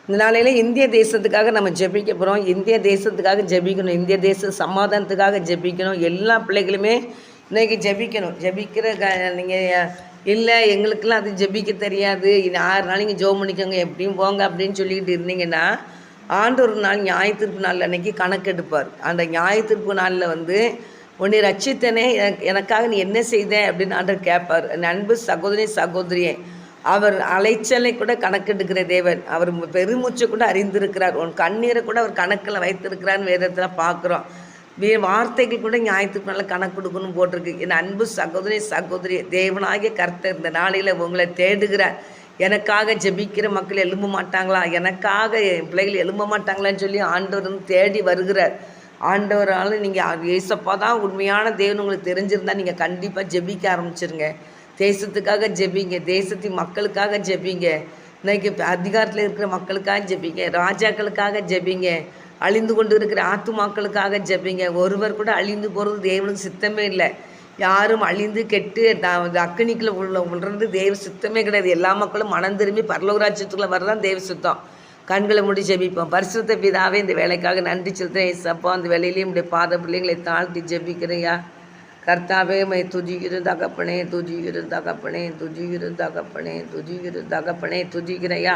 இந்த நாளையில் இந்திய தேசத்துக்காக நம்ம ஜெபிக்க போகிறோம். இந்திய தேசத்துக்காக ஜெபிக்கணும். இந்திய தேச சமாதானத்துக்காக ஜெபிக்கணும். எல்லா பிள்ளைகளுமே இன்றைக்கி ஜெபிக்கணும். ஜெபிக்கிற நீங்கள் இல்லை எங்களுக்கெல்லாம் அது ஜெபிக்க தெரியாது, 6 நாள் நீங்கள் ஜெபம் பண்ணிக்கோங்க எப்படியும் போங்க அப்படின்னு சொல்லிக்கிட்டு இருந்தீங்கன்னா, ஒரு நாள் ஞாயிற்றுப்பு நாள் அன்றைக்கி கணக்கெடுப்பார். அந்த ஞாயிற்றுப்பு நாளில் உன்னை ரட்சித்தனே, எனக்காக நீ என்ன செய்த அப்படின்னு ஆண்டவர் கேட்பார். அன்பு சகோதரி சகோதரியே, அவர் அலைச்சலை கூட கணக்கெடுக்கிற தேவன். அவர் பெருமூச்சை கூட அறிந்திருக்கிறார். உன் கண்ணீரை கூட அவர் கணக்கில் வைத்திருக்கிறான்னு வேதத்தில் பார்க்குறோம். வார்த்தைகள் கூட ஞாயிற்றுக்கு நாள் கணக்கு கொடுக்கணும் போட்டிருக்கு. என் அன்பு சகோதரி சகோதரி, தேவனாகிய கர்த்தர் இந்த நாளையில் உங்களை தேடுகிறார். எனக்காக ஜெபிக்கிற மக்கள் எழும்ப மாட்டாங்களா, எனக்காக என் பிள்ளைகள் எழும்ப மாட்டாங்களான்னு சொல்லி ஆண்டவர் தேடி வருகிறார். ஆண்டவரால் நீங்கள் ஏசப்பா தான் உண்மையான தேவன் உங்களுக்கு தெரிஞ்சிருந்தால் நீங்கள் கண்டிப்பாக ஜெபிக்க ஆரம்பிச்சிருங்க. தேசத்துக்காக ஜெபிங்க, தேசத்தின் மக்களுக்காக ஜெபிங்க, இன்றைக்கி அதிகாரத்தில் இருக்கிற மக்களுக்காக ஜெபிங்க, ராஜாக்களுக்காக ஜெபிங்க, அழிந்து கொண்டு இருக்கிற ஆத்துமாக்களுக்காக ஜெபிங்க. ஒருவர் கூட அழிந்து போகிறது தேவனுக்கு சித்தமே இல்லை. யாரும் அழிந்து கெட்டு அக்கனிக்குள்ள உணர்ந்து தேவ சித்தமே கிடையாது. எல்லா மக்களும் மனம் திரும்பி பரலோக ராஜ்யத்துக்குள்ளே வரதான் தேவ சுத்தம். கண்களை மூடி ஜெபிப்போம். பரிசுத்த பிதாவே, இந்த வேலைக்காக நன்றி செலுத்துறேன். ஏசப்பா, அந்த வேலையிலேயும் இப்படி பாத பிள்ளைங்களை தாழ்த்தி ஜெபிக்கிறையா கர்த்தாவே. மை துதிகிற தகப்பனே, துதிகிற தகப்பனே, துதிகிற தகப்பனே, துதிகிற தகப்பனே, துதிகிறையா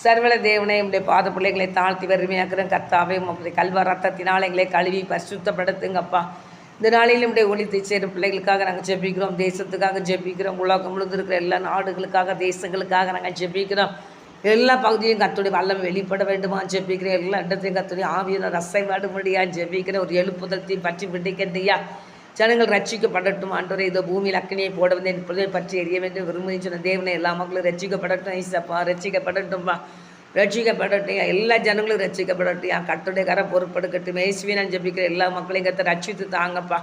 சர்வல தேவனே. உடைய பாத பிள்ளைகளை தாழ்த்தி வறுமையாக்குறேன் கர்த்தாவே. உங்களுடைய கல்வ ரத்தத்தினால் எங்களை கழுவி பரிசுத்தப்படுத்துங்கப்பா. இந்த நாளில் நம்முடைய ஒளித்தை சேரும் பிள்ளைகளுக்காக நாங்கள் ஜெபிக்கிறோம். தேசத்துக்காக ஜெபிக்கிறோம். உலகம் முழுது இருக்கிற எல்லா நாடுகளுக்காக, தேசங்களுக்காக நாங்கள் ஜெபிக்கிறோம். எல்லா பகுதியும் கர்த்தருடைய வல்லமை வெளிப்பட வேண்டுமா ஜெபிக்கிறேன். எல்லா இடத்தையும் கர்த்தருடைய ஆவியான ரசைவாடு முடியா ஜெபிக்கிறேன். ஒரு எழுப்புதலத்தையும் பற்றி பிடிக்கின்றியா ஜனங்கள் ரட்சிக்கப்படட்டும். ஆண்டவரே, இதோ பூமியில் அக்கனியை போட வந்து என் பிள்ளையை பற்றி எரிய வேண்டும் விரும்பி சொன்ன தேவனை எல்லா மக்களும் ரட்சிக்கப்படட்டும். ஐசப்பா, ரட்சிக்கப்படட்டும்பா, ரட்சிக்கப்படட்டும். எல்லா ஜனங்களும் ரட்சிக்கப்படட்டும். கர்த்தருடைய கரை பொறுப்படுக்கட்டும். இயேசுவே, நான் ஜெபிக்கிற எல்லா மக்களையும் கர்த்தர் ரட்சித்து தாங்கப்பா.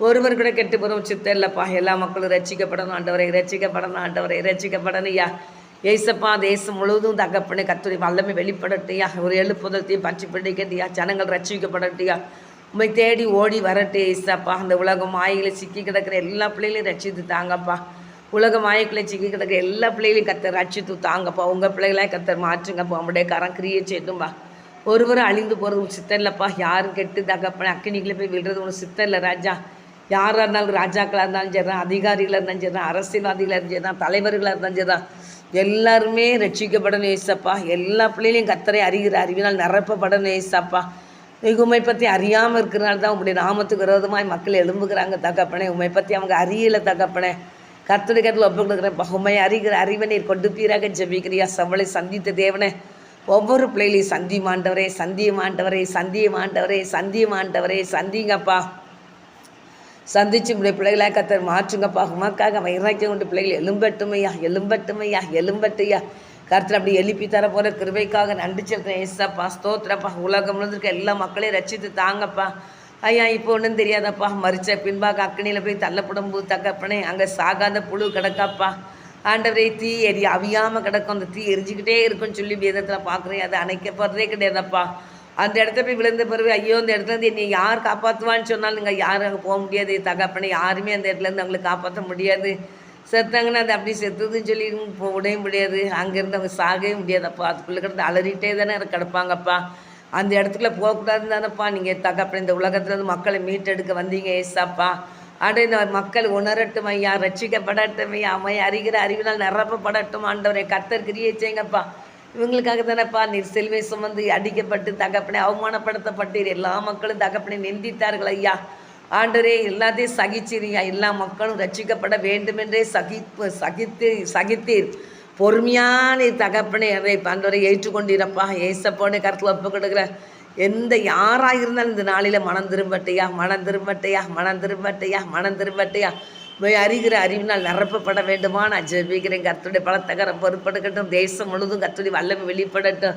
ஒருவர் கூட கெட்டு போகிறோம் சித்தம் இல்லைப்பா. எல்லா மக்களும் ரட்சிக்கப்படணும். ஆண்டவரை ரட்சிக்கப்படணும். ஆண்டவரை ரட்சிக்கப்படணும்யா. ஏசப்பா, தேசம் முழுவதும் தகப்பனே கர்த்தருடைய வல்லமை வெளிப்படட்டியா. ஒரு எழுப்புதலத்தையும் பற்றி பிடிக்கட்டியா. ஜனங்கள் ரட்சிக்கப்படட்டியா. உண்மை தேடி ஓடி வரட்டு ஏசப்பா. அந்த உலகம் மாயைகளை சிக்கி கிடக்கிற எல்லா பிள்ளைகளையும் ரட்சித்து தாங்கப்பா. உலக மாயைகளை சிக்கி கிடக்கிற எல்லா பிள்ளைகளையும் கர்த்தர் ரட்சித்து தாங்கப்பா. உங்கள் பிள்ளைகளாக கர்த்தர் மாற்றுங்கப்பா. உங்களுடைய கரம் கிரியை செய்தும்பா. ஒருவரும் அழிந்து போகிறது உன் சித்தம் இல்லைப்பா. யாரும் கெட்டு தகப்பனே அக்கினிகளை போய் விழுறது உனக்கு சித்தம் இல்லை ராஜா. யாராக இருந்தாலும், ராஜாக்களாக இருந்தாலும் சரி தான், அதிகாரிகளாக இருந்தாலும் சரி தான், அரசியல்வாதிகளாக இருந்தாலும் சரி தான், தலைவர்களாக இருந்தாலும் சரி தான், எல்லாருமே ரட்சிக்கப்படணும் ஏசப்பா. எல்லா பிள்ளைகளையும் கர்த்தரை அறிகிற அறிவினால் நிரப்பப்படணும் ஏசப்பா. உண்மை பற்றி அறியாமல் இருக்கிறனால தான் உங்களுடைய நாமத்துக்கு விரோதமாய் மக்கள் எழும்புகிறாங்க தகப்பனே. உண்மை பற்றி அவங்க அறியலை தகப்பனே. கர்த்தருடைய கருத்தில் ஒப்பு கொடுக்குறேன். உண்மை அறிகிற அறிவை நீர் கொடுப்பீராக ஜெபிக்கிறியா. சவளை சந்தித்த தேவனே, ஒவ்வொரு பிள்ளைகளையும் சந்தியமாண்டவரே, சந்தியமாண்டவரே, சந்தியமாண்டவரே, சந்தியமாண்டவரே, சந்திங்கப்பா. சந்திச்சு உடைய பிள்ளைகளாக கர்த்தர் மாற்றுங்கப்பா. உமக்காக வைராக்கியம் கொண்டு பிள்ளைகள் எழும்பட்டுமையா, எழும்பட்டுமையா, எழும்பட்டுயா. கர்த்தர் அப்படி எழுப்பி தர போகிற கிருபைக்காக நன்றி செலுத்துறேன் ஏசப்பா. ஸ்தோத்திரப்பா. உலகம் முழுக்க எல்லா மக்களையும் ரட்சித்து தாங்கப்பா. ஐயா, இப்போ ஒன்றும் தெரியாதப்பா. மறிச்ச பின்பாக அக்கனியில் போய் தள்ளப்படும் போது தகப்பனே, அங்கே சாகாத புழு கிடக்காப்பா. ஆண்டவரே, தீ அவியாமல் கிடக்கும். அந்த தீ எரிஞ்சிக்கிட்டே இருக்குன்னு சொல்லி வேதத்தில் பார்க்குறேன். அது அணைக்கப்படுறதே கிடையாதப்பா. அந்த இடத்த போய் விழுந்த பிறகு ஐயோ, அந்த இடத்துலேருந்து என்னை யார் காப்பாற்றுவான்னு சொன்னாலும் நீங்கள் யாரும் அங்கே போக முடியாது தகப்பனே. யாருமே அந்த இடத்துலேருந்து அவங்களை காப்பாற்ற முடியாது. செத்தாங்கன்னா அது அப்படி செத்துதுன்னு சொல்லி விடவே முடியாது. அங்கேருந்து அவங்க சாகவே முடியாதப்பா. அதுக்குள்ளே கிடந்து அலறிட்டே தானே கிடப்பாங்கப்பா. அந்த இடத்துக்குள்ள போகக்கூடாதுன்னு தானேப்பா நீங்கள் தகப்பனே இந்த உலகத்துலேருந்து மக்களை மீட்டெடுக்க வந்தீங்க ஏசாப்பா. ஆண்டவரே, இந்த மக்கள் உணரட்டும் ஐயா, ரட்சிக்கப்படட்டும் ஐயா. அம்மையை அறிகிற அறிவினால் நிரப்பப்படட்டும். ஆண்டவரை கர்த்தர் கிரியை செய்யுங்கப்பா. இவங்களுக்காக தானேப்பா நீர் சிலுவை சுமந்து அடிக்கப்பட்டு தகப்பனே அவமானப்படுத்தப்பட்டீர். எல்லா மக்களும் தகப்பனை நிந்தித்தார்கள் ஐயா. ஆண்டவரே, எல்லாத்தையும் சகிச்சிரியா. எல்லா மக்களும் ரட்சிக்கப்பட வேண்டுமென்றே சகித்தீர். பொறுமையான தகப்பனே அதை ஆண்டவரை ஏற்றுக்கொண்டீரப்பா. ஏசப்போனே கருத்தில் ஒப்பு கொடுக்குற எந்த யாராக இருந்தாலும் இந்த நாளில் மனம் திரும்பட்டையா, மனம் திரும்பட்டையா, மனம் திரும்பட்டையா, மனம் திரும்பட்டையா. அறிகிற அறிவினால் நிரப்பப்பட வேண்டுமா நான் ஜெபிக்கிறேன். கர்த்தருடைய பலத்தகரம் பொறுப்படுக்கட்டும். தேசம் முழுவதும் கர்த்தருடைய வல்லமை வெளிப்படட்டும்.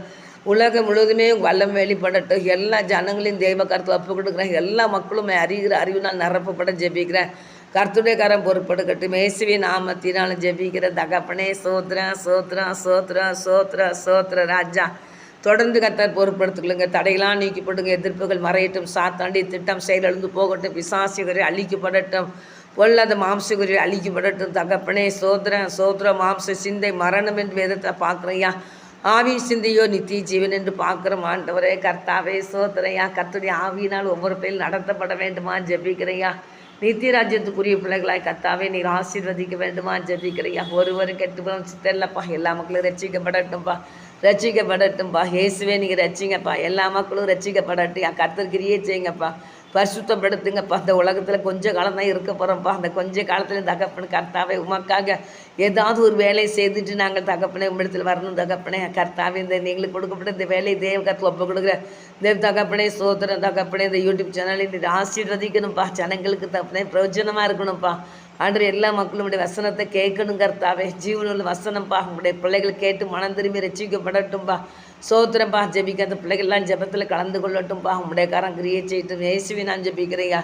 உலகம் முழுவதுமே வல்லம் வெளிப்படட்டும். எல்லா ஜனங்களையும் தெய்வ கருத்தில் ஒப்பு கொடுக்குறேன். எல்லா மக்களும் அறிகிற அறிவினால் நிரப்பப்பட ஜெபிக்கிறேன். கர்த்தருடைய கரம் பொறுப்படுக்கட்டும். இயேசுவின் நாமத்தினாலும் ஜெபிக்கிற தகப்பனே. சோத்ரா சோத்ரா சோத்ரா சோத்ரா சோத்ர ராஜா. தொடர்ந்து கர்த்தர் பொறுப்படுத்திக்கொள்ளுங்க. தடையெல்லாம் நீக்கிப்படுங்க. எதிர்ப்புகள் மறையட்டும். சாத்தாண்டி திட்டம் செயலிழந்து போகட்டும். பிசாசுகளை அழிக்கப்படட்டும். பொல்லாத மாம்சகுரி அழிக்கப்படட்டும் தகப்பனே. சோத்ர சோத்ர மாம்ச சிந்தை மரணம் என்று வேதத்தை பார்க்குறையா. ஆவி சிந்தையோ நித்திய ஜீவன் என்று பார்க்குறோம். ஆண்டவரே கர்த்தாவே சோதனையா கர்த்தருடைய ஆவியினால் ஒவ்வொரு பேரும் நடத்தப்பட வேண்டுமா ஜெபிக்கிறையா. நித்திய ராஜ்யத்துக்குரிய பிள்ளைகளாய் கர்த்தாவே நீர் ஆசீர்வதிக்க வேண்டுமா ஜெபிக்கிறையா. ஒருவரும் கெட்டு போகும் சித்தல்லப்பா, எல்லா மக்களும் ரட்சிக்கப்படட்டும்பா, ரட்சிக்கப்படட்டும்பா. இயேசுவே நீங்கள் ரட்சிங்கப்பா, எல்லா மக்களும் ரட்சிக்கப்படட்டும். கர்த்தர் கிரியை செய்யுங்கப்பா, பரிசுத்தப்படுத்துங்கப்பா. அந்த உலகத்தில் கொஞ்ச காலம் தான் இருக்க போகிறோம்ப்பா. அந்த கொஞ்ச காலத்தில் தகப்பனு கர்த்தாவே உமக்காக ஏதாவது ஒரு வேலையை செய்துட்டு நாங்கள் தகப்பனே உம்மிடத்தில் வரணும் தகப்பனே. கர்த்தாவே இந்த நீங்களுக்கு கொடுக்கப்பட்ட இந்த வேலையை தேவ கருத்தில் ஒப்பு கொடுக்குற தேவ தகப்பனே சோதர தகப்பனே இந்த யூடியூப் சேனலில் இந்த ஆசீர்வதிக்கணும்ப்பா. ஜனங்களுக்கு தகப்பனே பிரயோஜனமாக இருக்கணும்ப்பா. ஆண்டு எல்லா மக்களும் உடைய வசனத்தை கேட்கணும் கர்த்தாவே. ஜீவனுள்ள வசனம்ப்பா. உங்களுடைய பிள்ளைகள் கேட்டு மனம் திரும்பி ரட்சிக்கப்படட்டும்பா. சோத்திரம்பா. ஜெபிக்காத பிள்ளைகள்லாம் ஜெபத்தில் கலந்து கொள்ளட்டும்பா. உங்களுடைய காரம் கிரியை செய்யட்டும். இயேசுவை நான் ஜெபிக்கிறையா.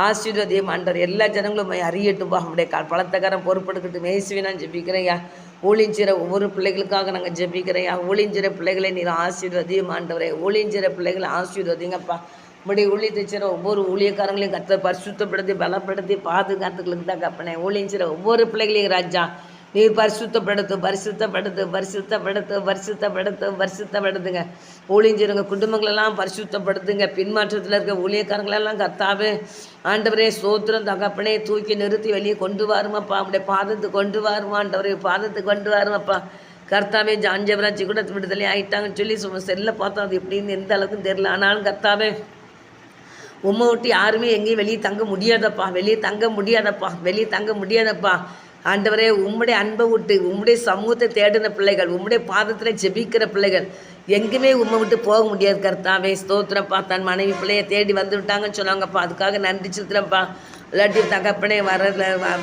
ஆசீர்வதியம் ஆண்டவர் எல்லா ஜனங்களும் அறியட்டும்பா. உங்களுடைய பலத்தக்காரம் பொறுப்படுக்கட்டும். இயேசுவை நான் ஜெபிக்கிறையா. ஊழிஞ்சிற ஒவ்வொரு பிள்ளைகளுக்காக நாங்கள் ஜெபிக்கிறையா. ஊழிஞ்சிற பிள்ளைகளை நீர் ஆசீர்வதியம் ஆண்டவரே. ஊழிஞ்சிற பிள்ளைகளை ஆசீர்வதிங்கப்பா. உங்களுடைய ஊழியத்தை செய்கிற ஒவ்வொரு ஊழியக்காரங்களையும் கத்த பரிசுத்தப்படுத்தி பலப்படுத்தி பாதுகாத்துக்களுக்கு தான் கப்பனே. ஊழியஞ்சிற ஒவ்வொரு பிள்ளைகளையும் ராஜா நீர் பரிசுத்தப்படுத்து பரிசுத்தப்படுத்து பரிசுத்தப்படுத்து பரிசுத்தப்படுத்து பரிசுத்தப்படுத்துங்க. ஊழியஞ்சிருங்க குடும்பங்களெல்லாம் பரிசுத்தப்படுத்துங்க. பின்மாற்றத்தில் இருக்க ஊழியக்காரங்களெல்லாம் கர்த்தாவே ஆண்டவரே சோத்திரம் தகப்பனே தூக்கி நிறுத்தி வெளியே கொண்டு வருமாப்பா. அப்படியே பாதத்துக்கு கொண்டு வருமா ஆண்டவரே, பாதத்துக்கு கொண்டு வருமாப்பா. கர்த்தாவே ஜாஞ்சவராட்சி கூட விடுதலை ஆகிட்டாங்கன்னு சொல்லி செல்ல பார்த்தோம். அது எப்படின்னு எந்த அளவுக்கும் தெரியல. ஆனாலும் கர்த்தாவே உம்மை விட்டு யாருமே எங்கேயும் வெளியே தங்க முடியாதப்பா, வெளியே தங்க முடியாதப்பா, வெளியே தங்க முடியாதப்பா. ஆண்டவரே உம்முடைய அன்பை விட்டு உம்முடைய சமூகத்தை தேடின பிள்ளைகள், உம்முடைய பாதத்தில் ஜெபிக்கிற பிள்ளைகள் எங்கேயுமே உம்மை விட்டு போக முடியாது கர்த்தாவே. ஸ்தோத்திரப்பா. தன் மனைவி பிள்ளையை தேடி வந்து விட்டாங்கன்னு சொன்னாங்கப்பா, அதுக்காக நன்றி செலுத்துகிறேன்ப்பா. இல்லாட்டி தகப்பனே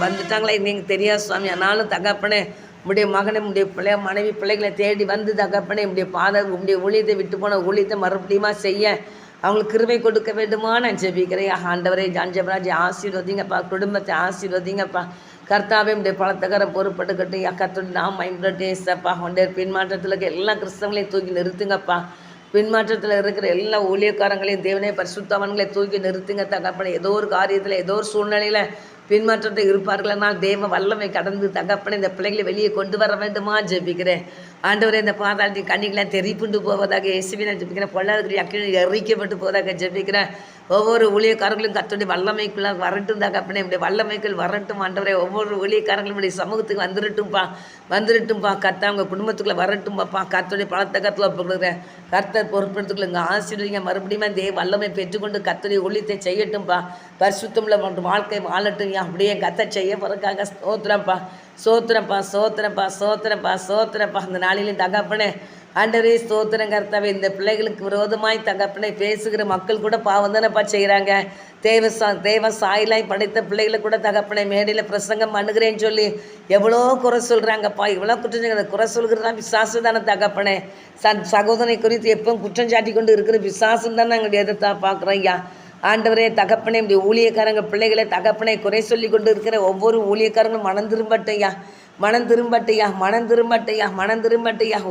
வந்துட்டாங்களா நீங்கள் தெரியாது சுவாமி. ஆனாலும் தகப்பனே உடைய மகனை உடைய பிள்ளை மனைவி பிள்ளைகளை தேடி வந்து தகப்பனே உடைய ஊழியத்தை விட்டு போன ஊழியத்தை மறுபடியுமா செய்ய அவங்களுக்கு கிருபை கொடுக்க வேண்டுமா நான் ஜெபிக்கிறேன். ஆண்டவரே ஜாஞ்சபராஜ் ஆசீர்வதிங்கப்பா, குடும்பத்தை ஆசீர்வதிங்கப்பா. கர்த்தாவே உடைய பலத்தகரம் பொறுப்பட்டுக்கட்டும். கர்த்தருடைய நாம் மைம்பட்டேசப்பா. உடைய பின்மாற்றத்தில் இருக்க எல்லா கிறிஸ்தவங்களையும் தூக்கி நிறுத்துங்கப்பா. பின்மாற்றத்தில் இருக்கிற எல்லா ஊழியக்காரங்களையும் தேவனே பரிசுத்தவான்களை தூக்கி நிறுத்துங்க தகப்பனே. ஏதோ ஒரு காரியத்தில் ஏதோ ஒரு சூழ்நிலையில் பின்மாற்றத்தை இருப்பார்கள்னால் தேவ வல்லமை கடந்து தகப்பனே இந்த பிள்ளைகளை வெளியே கொண்டு வர வேண்டுமா ஜெபிக்கிறேன். ஆண்டவரே இந்த பாதாளத்தின் கண்ணிகளாம் தெரிப்புண்டு போவதாக இயேசுவை நான் ஜெபிக்கிறேன். பொல்லாத அக்கினி எரிக்கப்பட்டு போவதாக ஜெபிக்கிறேன். ஒவ்வொரு ஊழியக்காரர்களும் கர்த்தருடைய வல்லமைக்குள்ள வரட்டும் தகப்பனே. இப்படி வல்லமைக்குள் வரட்டும் ஆண்டவரே. ஒவ்வொரு ஊழியக்காரங்களும் இப்படி சமூகத்துக்கு வந்துருட்டும்பா. கர்த்தா அவங்க குடும்பத்துக்குள்ளே வரட்டும்பாப்பா. கர்த்தருடைய பலத்தகத்தில் ஒப்புக்கிறேன். கர்த்தர் பொறுப்படுத்துக்குள்ள ஆசீர்வதிங்க. மறுபடியும் தேவ வல்லமை பெற்றுக்கொண்டு கர்த்தருடைய ஊழியத்தை செய்யட்டும்பா. பரிசுத்தமுள்ள வாழ்க்கை வாழட்டும். அப்படியே கர்த்தர் செய்ய போறதுக்காக ஸ்தோத்திரப்பா, சோத்திரப்பா, சோத்திரப்பா, சோத்திரப்பா, சோத்திரப்பா. அந்த நாளிலும் தகப்பனே ஆண்டவரே ஸ்தோத்திரம் கர்த்தாவே. இந்த பிள்ளைகளுக்கு விரோதமாய் தகப்பனை பேசுகிற மக்கள் கூட பாவம் தானேப்பா செய்கிறாங்க. தேவ சாயலாய் படைத்த பிள்ளைகளை கூட தகப்பனை மேடையில் பிரசங்கம் பண்ணுகிறேன்னு சொல்லி எவ்வளோ குறை சொல்கிறாங்கப்பா. இவ்வளோ குற்றம் குறை சொல்கிறதா விசுவாசம் தானே தகப்பனே. சகோதரனை குறித்து எப்பவும் குற்றம் சாட்டி கொண்டு இருக்கிற விசுவாசம் தான் நாங்கள் எதிர்த்தா பார்க்குறோம் ஐயா. ஆண்டவரே தகப்பனே இப்படி ஊழியக்காரங்க பிள்ளைகளை தகப்பனை குறை சொல்லி கொண்டு இருக்கிற ஒவ்வொரு ஊழியக்காரங்களும் மனம் திரும்பட்டையா.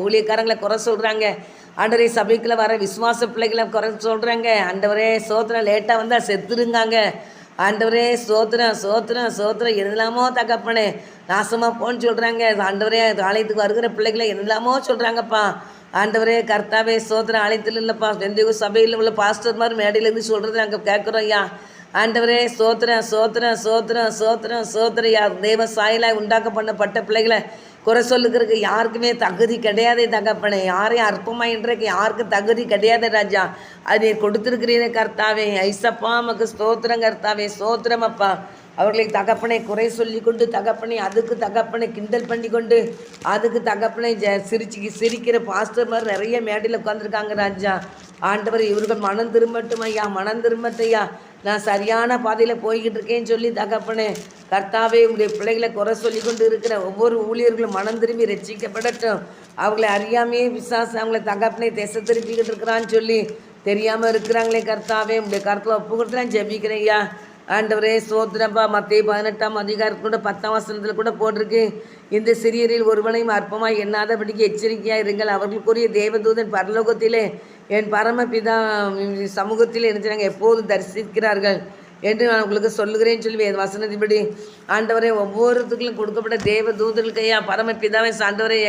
ஊழியக்காரங்களை குறை சொல்கிறாங்க. ஆண்டவரே சபைக்குள்ள வர விசுவாச பிள்ளைகளை குறை சொல்கிறாங்க. ஆண்டவரே சோத்திரம் லேட்டாக வந்தால் செத்துருங்காங்க. ஆண்டவரே சோத்திரம் என்னெல்லாமோ தகப்பனே நாசமாக போன்னு சொல்கிறாங்க. ஆண்டவரே ஆலயத்துக்கு வருகிற பிள்ளைகளை என்னெல்லாமோ சொல்கிறாங்கப்பா. ஆண்டவரே கர்த்தாவே சோத்திரம் ஆலயத்தில் இல்லைப்பா, எந்த சபையில் உள்ள பாஸ்டர் மாதிரி மேடையிலேருந்து சொல்கிறது நாங்கள் கேட்குறோம் ஐயா. ஆண்டவரே சோத்திரையா. தேவ சாயலாய் உண்டாக்க பண்ணப்பட்ட பிள்ளைகளை குறை சொல்லுக்கிறதுக்கு யாருக்குமே தகுதி கிடையாதே தகப்பனே. யாரையும் அற்பமாக இன்றைக்கு யாருக்கும் தகுதி கிடையாது ராஜா. அது நீ கொடுத்துருக்கிறீரே கர்த்தாவே. ஐசப்பா நமக்கு ஸ்தோத்திரம் கர்த்தாவே. சோத்திரமப்பா. அவர்களை தகப்பனை குறை சொல்லி கொண்டு தகப்பனை அதுக்கு தகப்பனை கிண்டல் பண்ணி கொண்டு அதுக்கு தகப்பனை சிரிக்கிற பாஸ்டர் மாதிரி நிறைய மேடையில் உட்காந்துருக்காங்க ராஜா. ஆண்டவர் இவர்கள் மனம் திரும்பட்டும் ஐயா. நான் சரியான பாதையில் போய்கிட்டு இருக்கேன்னு சொல்லி தகப்பனே கர்த்தாவே உங்களுடைய பிள்ளைகளை குறை சொல்லி கொண்டு இருக்கிற ஒவ்வொரு ஊழியர்களும் மனம் திரும்பி ரட்சிக்கப்படட்டும். அவங்களை அறியாமையே விசுவாசம் அவங்களை தகப்பனை திசை திருப்பிக்கிட்டு இருக்கிறான்னு சொல்லி தெரியாமல் இருக்கிறாங்களே கர்த்தாவே உங்களுடைய கருத்தில் ஒப்பு கொடுத்துலாம் ஜெபிக்கிறேன் ஐயா. ஆண்டவரே சோத்திரப்பா. மத்தேயு 18ஆம் அதிகாரத்தில் கூட 10ஆம் வசனத்தில் கூட போட்டிருக்கு, இந்த சிறியரில் ஒருவனையும் அற்பமாய் எண்ணாதபடிக்கு எச்சரிக்கையாக இருங்கள். அவர்களுக்குரிய தேவதூதன் பரலோகத்திலே என் பரமபிதா சமூகத்தில் நினைச்சாங்க எப்போதும் தரிசிக்கிறார்கள். என்று நான் உங்களுக்கு சொல்லுகிறேன்னு சொல்லி வசனத்தின்படி ஆண்டவரே ஒவ்வொருத்துக்களும் கொடுக்கப்பட்ட தேவ தூதர்களுக்கு ஐயா பரமபிதாவை ஆண்டவரே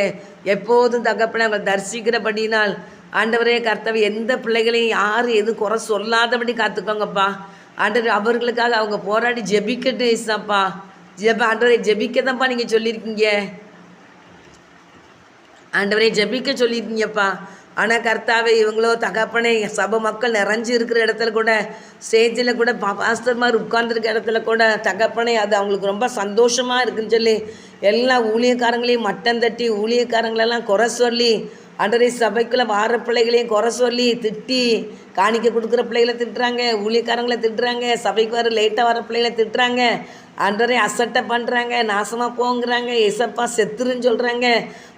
எப்போதும் தகப்பனை அவங்க தரிசிக்கிறபடினால் ஆண்டவரே கர்த்தவை எந்த பிள்ளைகளையும் யாரும் எதுவும் குறை சொல்லாதபடி காத்துக்கோங்கப்பா. ஆண்டவர் அவர்களுக்காக அவங்க போராடி ஜெபிக்கட்டும் ஏசாப்பா. ஆண்டவரே ஜெபிக்க தான்ப்பா நீங்கள் சொல்லியிருக்கீங்க. ஆண்டவரே ஜெபிக்க சொல்லியிருக்கீங்கப்பா. ஆனால் கர்த்தாவே இவங்களோ தகப்பனே சபை மக்கள் நிறைஞ்சு இருக்கிற இடத்துல கூட ஸ்டேஜில் கூட பாஸ்டர் மாதிரி உட்கார்ந்துருக்க இடத்துல கூட தகப்பனே அது அவங்களுக்கு ரொம்ப சந்தோஷமாக இருக்குன்னு சொல்லி எல்லா ஊழியக்காரங்களையும் மட்டம் தட்டி ஊழியக்காரங்களெல்லாம் குறை சொல்லி ஆண்டவரே சபைக்குள்ளே வார பிள்ளைகளையும் குறை சொல்லி திட்டி காணிக்க கொடுக்குற பிள்ளைகளை திட்டுறாங்க, ஊழியக்காரங்களை திட்டுறாங்க, சபைக்கு வர லேட்டாக வர பிள்ளைகளை திட்டுறாங்க, ஆண்டவரே அசட்டை பண்ணுறாங்க, நாசமாக போங்கிறாங்க, ஏசப்பா செத்துருன்னு சொல்கிறாங்க.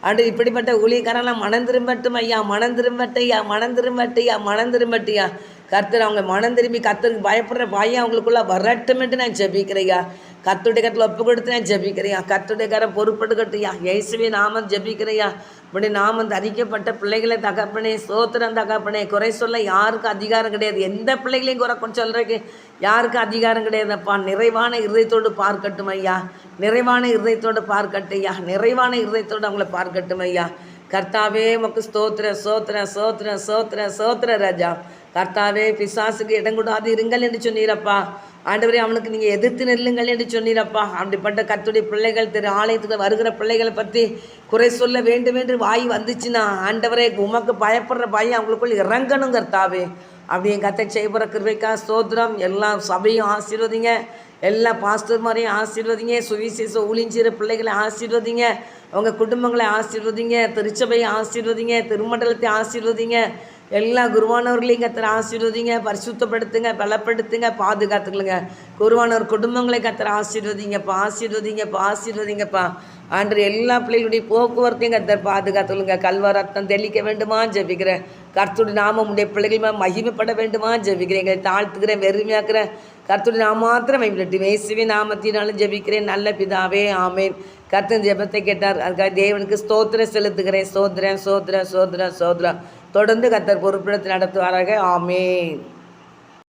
ஆண்டு இப்படிப்பட்ட ஊழியக்காரெல்லாம் மனம் திரும்பட்டும் ஐயா, மனம் திரும்பட்டையா, மனம் திரும்பட்டையா, மனம் திரும்பட்டியா. கர்த்தர் அவங்க மனம் திரும்பி கர்த்தருக்கு பயப்படுற பயம் அவங்களுக்குள்ள வரட்டுமென்று நான் ஜெபிக்கிறையா. கர்த்தருடைய கருத்தில் ஒப்பு கொடுத்து நான் ஜெபிக்கிறையா. கர்த்தருடைய கரம் பொறுப்படுக்கட்டையா. இயேசுவே நாமம் ஜெபிக்கிறையா. இப்படி நாமம் தரிக்கப்பட்ட பிள்ளைகளை தகப்பனே சோத்திரம் தகப்பனே. குறை சொல்ல யாருக்கும் அதிகாரம் கிடையாது. எந்த பிள்ளைகளையும் குறை சொல்கிறதுக்கு யாருக்கும் அதிகாரம் கிடையாதுப்பா. நிறைவான இருதயத்தோடு பார்க்கட்டும் ஐயா, நிறைவான இருதயத்தோடு பார்க்கட்டையா, நிறைவான இருதயத்தோடு அவங்கள பார்க்கட்டும் ஐயா. கர்த்தாவே உமக்கு ஸ்தோத்திர சோத்திர சோத்திர சோத்திர சோத்திர ராஜா. கர்த்தாவே பிசாசுக்கு இடம் கூடாது இருங்கள் என்று சொன்னீரப்பா. ஆண்டவரே அவனுக்கு நீங்கள் எதிர்த்து நெல்லுங்கள் என்று சொன்னீரப்பா. அப்படிப்பட்ட கர்த்தருடைய பிள்ளைகள் திரு ஆலயத்துக்கு வருகிற பிள்ளைகளை பற்றி குறை சொல்ல வேண்டும் என்று வாய் வந்துச்சுன்னா ஆண்டவரே உமக்கு பயப்படுற பயம் அவங்களுக்குள் இறங்கணும் கர்த்தாவே. அப்படியே கத்தை செய்யப்படுற கிருபைக்கா ஸ்தோத்திரம். எல்லா சபையும் ஆசீர்வதிங்க, எல்லா பாஸ்டர் மாதிரியும் ஆசீர்வதிங்க, சுவிசேஷ ஊழியர் பிள்ளைகளை ஆசீர்வதிங்க, அவங்க குடும்பங்களை ஆசீர்வதிங்க, திருச்சபையை ஆசீர்வதிங்க, திருமண்டலத்தை ஆசீர்வதிங்க, எல்லா குருவானவர்களையும் கத்தரை ஆசீர்வதிங்க, பரிசுத்தப்படுத்துங்க, பலப்படுத்துங்க, பாதுகாத்துக்கலுங்க. குருவானவர் குடும்பங்களை கத்தரை ஆசீர்வதிங்கப்பா, ஆசீர்வதிங்கப்பா, ஆசீர்வதிங்கப்பா. ஆண்டு எல்லா பிள்ளைகளுடைய போக்குவரத்தையும் கத்தர் பாதுகாத்துலுங்க. கல்வரத்தம் தெளிக்க வேண்டுமா ஜெபிக்கிறேன். கர்த்தருடைய நாமம் உடைய பிள்ளைகள் மகிமைப்பட வேண்டுமா ஜெபிக்கிறேன். எங்களை தாழ்த்துக்கிறேன், வெறுமையாக்குறேன். கர்த்தருடைய நாம மாத்திரம் மகிமைப்பட்டு இயேசுவின் நாமத்தினாலும் ஜெபிக்கிறேன் நல்ல பிதாவே, ஆமேன். கர்த்தன் ஜெபத்தை கேட்டார். அதுக்காக தேவனுக்கு ஸ்தோத்திரம் செலுத்துகிறேன். சோத்திரம் சோத்திரம் சோத்திரம் சோத்திரம். தொடர்ந்து கர்த்தர் பொறுப்பிடத்தில் நடத்துவாராக. ஆமேன்.